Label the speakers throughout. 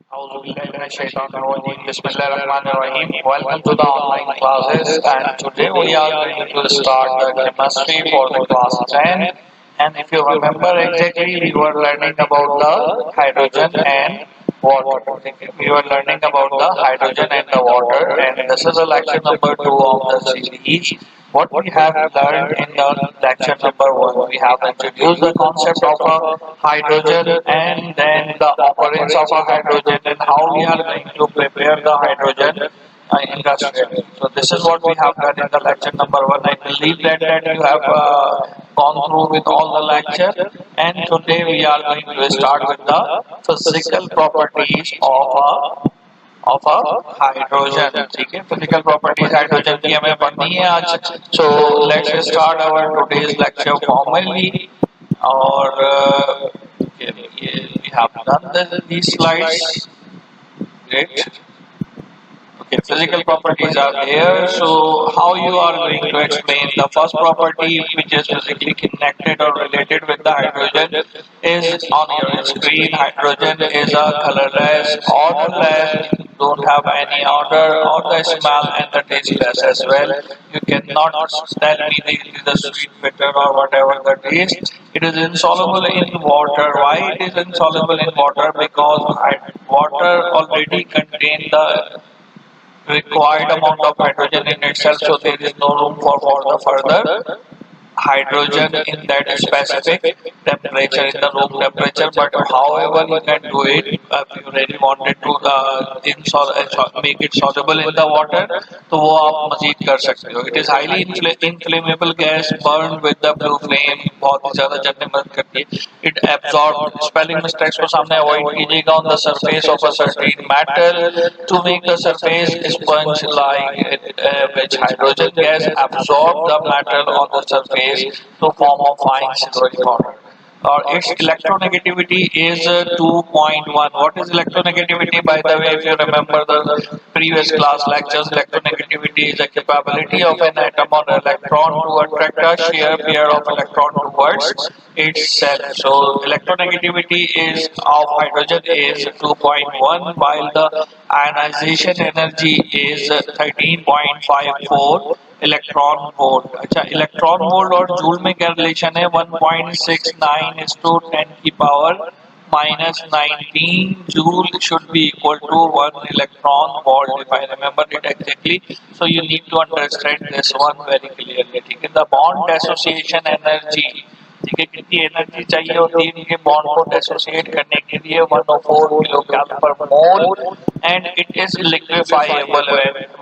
Speaker 1: Bismillahirrahmanirrahim. Welcome to the online classes, and today we are going to start the chemistry for the class 10. And if you remember exactly, we were learning about the hydrogen and water. We were learning about the hydrogen and the water, and this is a lecture number 2 of the series. What we have learned in the lecture number 1, we have introduced the concept of a hydrogen and then the occurrence of a hydrogen and how we are going to prepare the hydrogen industrially. So this is what we have done in the lecture number 1. I believe that you have gone through with all the lecture, and today we are going to start with the physical properties of a hydrogen. ठीक है, physical properties hydrogen की हमें पढ़नी है आज. So let's start our today's lecture formally. और we have done these slides. Great. Okay, physical properties are there. So how you are going to explain the first property which is physically connected or related with the hydrogen is on your screen. Hydrogen is a colorless, odorless, don't have any odor or the smell and the tasteless as well. You cannot tell me the sweet, bitter or whatever the taste. It is insoluble in water. Why it is insoluble in water? Because water already contains the required amount of hydrogen in itself, so there is no room for the further hydrogen in that specific temperature, in the room temperature. But however you can do it, if you really wanted to make it soluble in the water, तो वो आप मजीद कर सकते हो. It is highly inflammable gas, burned with the blue flame, बहुत ही ज़्यादा जलने में मदद करती है. It absorbs, spelling mistakes को सामने avoid कीजिएगा, on the surface of a certain metal to make the surface sponge like which hydrogen gas absorb the metal on the surface to form a fine silvery powder. Or its electronegativity is 2.1. What is electronegativity? By the way, if you remember the previous class lectures, electronegativity is the capability of an atom or electron to attract a shear pair of electron towards itself. So electronegativity is of hydrogen is 2.1, while the ionization energy is 13.54 electron volt. अच्छा, electron volt और joule में क्या relation है? 1.69 is to 10 की power minus 19 joule should be equal to 1 electron volt, if I remember it exactly. So you need to understand this one very clearly. ठीक है, the bond association energy, ठीक है, कितनी energy चाहिए होती है इनके बॉन्ड को एसोसिएट करने के लिए? 104 kilo cal per mole, and it is liquefiable.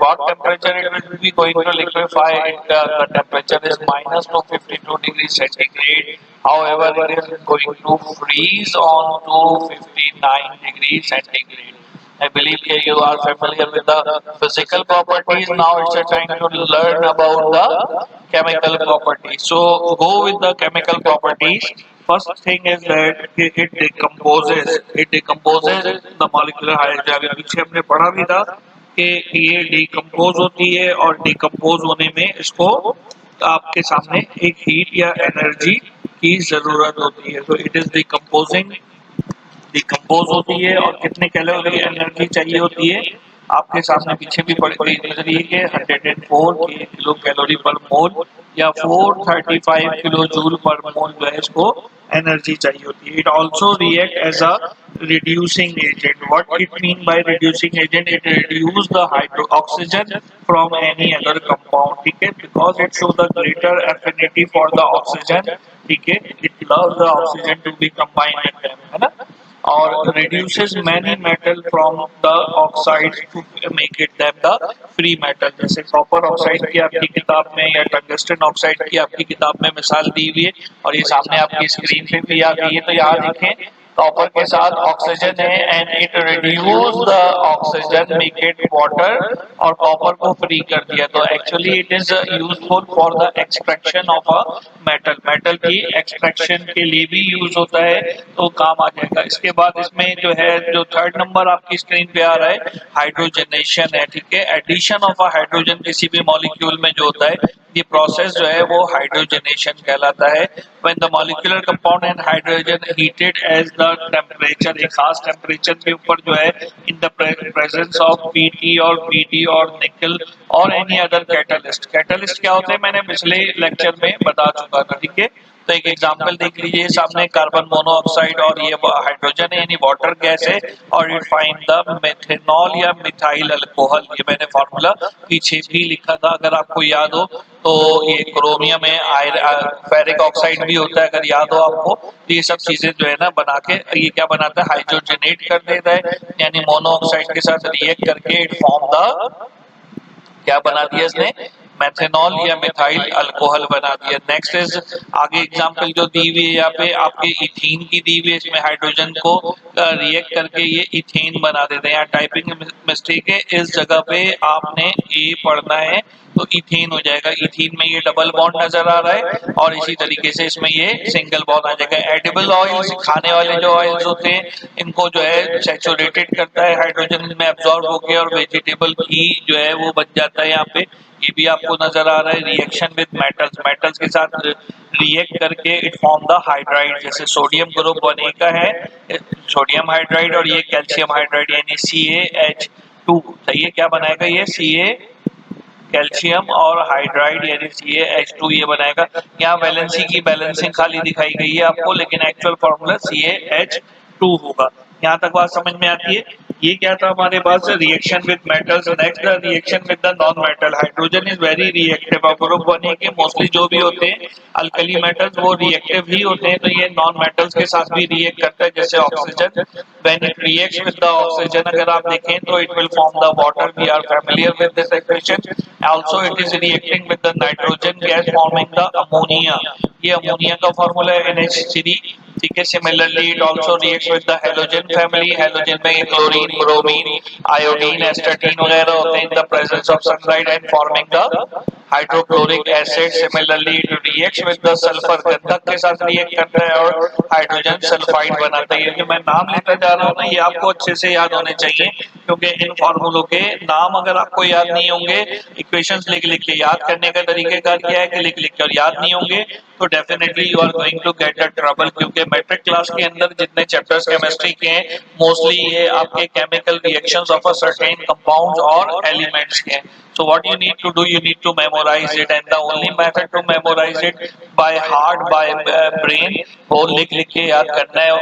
Speaker 1: What temperature it will be going to liquefy? The temperature is -252 degree centigrade. however it is going to freeze on 259 degrees centigrade. I believe you are familiar with the physical properties. Now it's a time to learn about the chemical properties. So go with the chemical properties. First thing is that it decomposes the molecular hydrogen. पीछे हमने पढ़ा भी था कि ये decompose होती है और डिकम्पोज होने में इसको आपके सामने एक हीट या एनर्जी की जरूरत होती है. तो इट इज डिकम्पोज होती है और कितने कैलोरी एनर्जी चाहिए होती है आपके सामने पीछे भी नजरिए के 104 किलो कैलोरी पर मोल या 435 किलो जूल पर मोल जो है इसको एनर्जी चाहिए होती है. It also react as a reducing agent. What it mean by reducing agent? It reduce the oxygen from any other compound. ठीक है, because it show the greater affinity for the oxygen. ठीक है, it loves the oxygen to be combined with them, है ना. और reduces many metal from the oxides to make it them the free metal. जैसे copper oxide की आपकी किताब में या टंगस्टन ऑक्साइड की आपकी किताब में मिसाल दी हुई है और ये सामने आपकी स्क्रीन पे भी आ गई है. तो यहाँ देखें, कॉपर के साथ ऑक्सीजन है and it reduce the oxygen make it water और कॉपर को फ्री कर दिया. तो actually it is useful for the extraction of a metal. Metal की एक्सट्रैक्शन के लिए भी यूज होता है, तो काम आ जाएगा. इसके बाद इसमें जो है, जो थर्ड नंबर आपकी स्क्रीन पे आ रहा है, हाइड्रोजनेशन है. ठीक है, एडिशन ऑफ अ हाइड्रोजन किसी भी मॉलिक्यूल में जो होता है, ये प्रोसेस जो है वो हाइड्रोजनेशन कहलाता है. When the molecular compound and hydrogen heated as the the temperature, एक खास टेम्परेचर के ऊपर जो है इन द प्रेजेंस ऑफ पीटी और पीडी और निकल और एनी अदर कैटलिस्ट। कैटलिस्ट क्या होते हैं मैंने पिछले लेक्चर में बता चुका था, ठीक है। तो एक एग्जांपल देख लीजिए सामने, कार्बन मोनोऑक्साइड और ये हाइड्रोजन है यानी वाटर गैस है, और इट फाइंड द मेथनॉल या मिथाइल अल्कोहल। ये मैंने फॉर्मूला पीछे भी लिखा था अगर आपको याद हो। तो ये क्रोमियम है, फेरिक ऑक्साइड भी होता है अगर याद हो आपको। तो ये सब चीजें जो है ना बना के ये क्या बनाता है, हाइड्रोजनेट कर देता है, यानी मोनोऑक्साइड के साथ रिएक्ट करके इट फॉर्म द क्या बना दिया इसने, मेथनॉल या मिथाइल अल्कोहल बना दिया। नेक्स्ट इज आगे एग्जांपल जो दी हुई है यहाँ पे आपके इथीन की दी हुई है, इसमें हाइड्रोजन को रिएक्ट करके ये इथेन बना देते हैं। यहाँ टाइपिंग मिस्टेक है, इस जगह पे आपने ए पढ़ना है तो इथेन हो जाएगा। इथीन में ये डबल बॉन्ड नजर आ रहा है और इसी तरीके से इसमें ये सिंगल बॉन्ड आ जाएगा। एडिबल ऑयल्स, खाने वाले जो ऑयल्स होते हैं इनको जो है सैचुरेटेड करता है हाइड्रोजन में एब्जॉर्ब होके, और वेजिटेबल घी जो है वो बन जाता है यहाँ पे। ये भी आपको नजर आ रहा है। रिएक्शन विद मेटल्स, मेटल्स के साथ रिएक्ट करके इट फॉर्म द हाइड्राइड, जैसे सोडियम ग्रुप 1A का है सोडियम हाइड्राइड, और ये कैल्शियम हाइड्राइड यानी CaH2। सही है, क्या बनाएगा ये Ca कैल्शियम और हाइड्राइड यानी CaH2 ये बनाएगा। यहाँ वैलेंसी की बैलेंसिंग खाली दिखाई गई है आपको, लेकिन एक्चुअल फॉर्मूला CaH2 होगा। यहाँ तक बात समझ में आती है। ये क्या था हमारे पास, reaction with metals. Next the reaction with the non metal. Hydrogen is very reactive, और ग्रुप 1A के मोस्टली जो भी होते हैं अल्कली मेटल्स वो रिएक्टिव ही होते हैं, तो ये नॉन मेटल्स के साथ भी रिएक्ट करता है, जैसे oxygen. When it reacts with the oxygen अगर आप देखें तो it will form the water, we are familiar with this expression. Also it is reacting with the nitrogen gas forming the ammonia. ये अमोनिया का formula है NH3, ठीक है। Similarly it also reacts with the halogen family. Halogen में chlorine, bromine, iodine, astatine वगैरह होते हैं in the presence of sunlight and forming the hydrochloric acid. Similarly it reacts with the sulphur, गंधक के साथ रिएक्ट करता है और हाइड्रोजन सल्फाइड बनाता है। ये जो मैं नाम लेता जा रहा हूँ ना ये आपको अच्छे से याद होने चाहिए, क्योंकि इन फॉर्मूलों के नाम अगर आपको याद नहीं होंगे, इक्वेशंस लिख लिख के याद करने का तरीकेकार क्या है कि लिख लिख के और याद नहीं होंगे तो definitely you are going to get a trouble. क्योंकि मैट्रिक क्लास के अंदर जितने चैप्टर्स केमिस्ट्री के हैं मोस्टली ये आपके chemical reactions of a certain compounds और एलिमेंट्स के हैं। So what you need to do, you need to memorize it, and the only method to memorize it by heart, by brain, वो लिख लिख के याद करना है।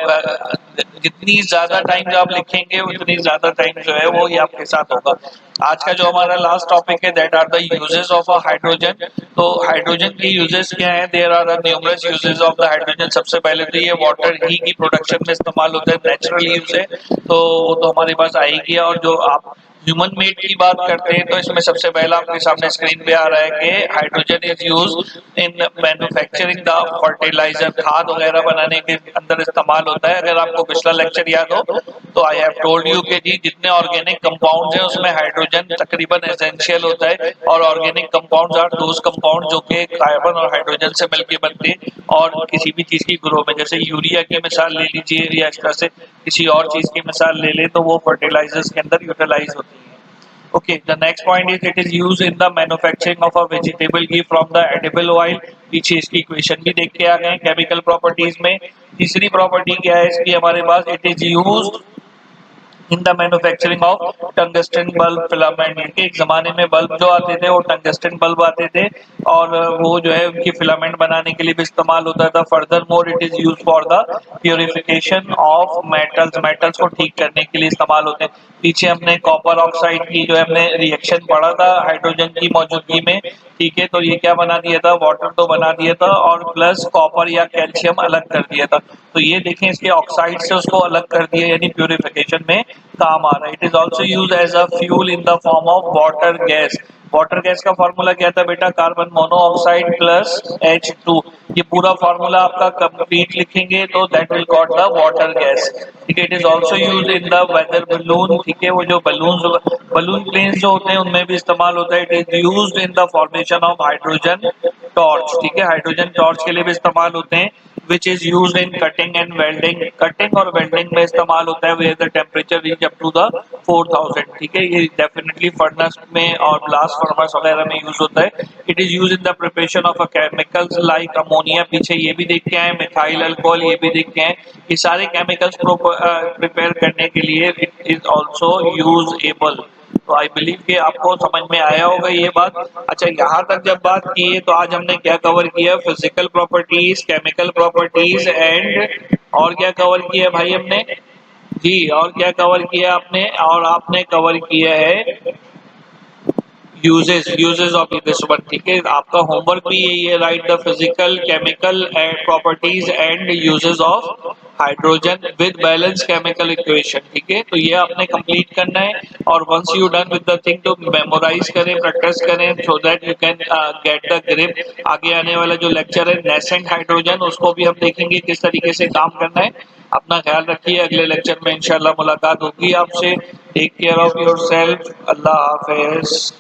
Speaker 1: जितनी ज्यादा टाइम आप लिखेंगे उतनी ज्यादा टाइम जो है वो ये आपके साथ होगा। आज का जो हमारा लास्ट टॉपिक है that are the uses of a hydrogen. तो हाइड्रोजन के यूजेस क्या है, there are numerous uses of the hydrogen. सबसे पहले तो ये वाटर ही की प्रोडक्शन में इस्तेमाल होता है, नेचुरल यूज है तो वो तो हमारे पास आएगी। और जो आप ह्यूमन मेड की बात करते हैं तो इसमें सबसे पहला आपके सामने स्क्रीन पे आ रहा है कि hydrogen is use in manufacturing the fertiliser. खाद वगैरह बनाने के अंदर इस्तेमाल होता है। अगर आपको पिछला लेक्चर याद हो तो आई हैव टोल्ड यू कि जी जितने ऑर्गेनिक कंपाउंड्स हैं उसमें हाइड्रोजन तकरीबन एसेंशियल होता है। और organic compounds are those compound जो कि कार्बन और हाइड्रोजन से मिलकर बनते हैं। और किसी भी चीज की ग्रो में, जैसे यूरिया की मिसाल ले लीजिए या इस तरह से किसी और चीज की मिसाल ले लें तो वो फर्टिलाइजर्स के अंदर यूटिलाइज होती है। Okay, the next point is it is used in the manufacturing of a vegetable ghee from the edible oil। पीछे इसकी इक्वेशन भी देख के आ गए केमिकल प्रॉपर्टीज में। तीसरी प्रॉपर्टी क्या है इसकी हमारे पास, it is used in the manufacturing of tungsten bulb filament. एक जमाने में बल्ब जो आते थे वो टंगस्टन बल्ब आते थे और वो जो है उनकी फिलामेंट बनाने के लिए भी इस्तेमाल होता था। Further more it is use for the purification of metals, metals को ठीक करने के लिए इस्तेमाल होते हैं। पीछे हमने कॉपर ऑक्साइड की जो हमने रिएक्शन पढ़ा था हाइड्रोजन की मौजूदगी में, ठीक है। तो ये क्या बना दिया था, वाटर तो बना दिया था और प्लस कॉपर या कैल्शियम अलग कर दिया था। तो ये देखें इसके ऑक्साइड से उसको अलग कर दिया, यानी प्यूरिफिकेशन में काम आ रहा है। It is also use as a fuel in the form of water gas. Water gas का फॉर्मूला क्या था बेटा, कार्बन मोनोऑक्साइड प्लस H2। ये पूरा फॉर्मूला आपका कंप्लीट लिखेंगे तो that will got the water gas, ठीक है। It is also use in the weather balloon, ठीक है। वो जो बलून प्लेन्स जो होते हैं उनमें भी इस्तेमाल होता है। It is use in the formation of hydrogen torch, ठीक है। हाइड्रोजन टॉर्च के लिए भी इस्तेमाल होते हैं। which is used in cutting and welding. Cutting और welding में इस्तेमाल होता है where the temperature reach up to the 4000. ठीक है, ये definitely furnace में और blast furnace वगैरह में use होता है. It is used in the preparation of a chemicals like ammonia. पीछे ये भी देख के आए, methyl alcohol ये भी देख के आए. ये सारे chemicals prepare करने के लिए it is also usable. तो आई बिलीव कि आपको समझ में आया होगा ये बात. अच्छा, यहाँ तक जब बात की है तो आज हमने क्या कवर किया? Physical properties, chemical properties and और क्या कवर किया भाई हमने? जी, और क्या कवर किया आपने? और आपने कवर किया है यूजेस ऑफ दिस वन. ठीक है, आपका होमवर्क भी यही है, write the physical chemical and properties and uses of hydrogen with balance chemical equation. ठीक है, तो ये आपने कंप्लीट करना है और once you done with the thing तो मेमोराइज करें, प्रैक्टिस करें so that you can get the grip. आगे आने वाला जो लेक्चर है नेसेंट हाइड्रोजन, उसको भी हम देखेंगे किस तरीके से काम करना है. अपना ख्याल रखिए, अगले लेक्चर में इंशाल्लाह मुलाकात होगी आपसे. Take care of your self. अल्लाह हाफिज.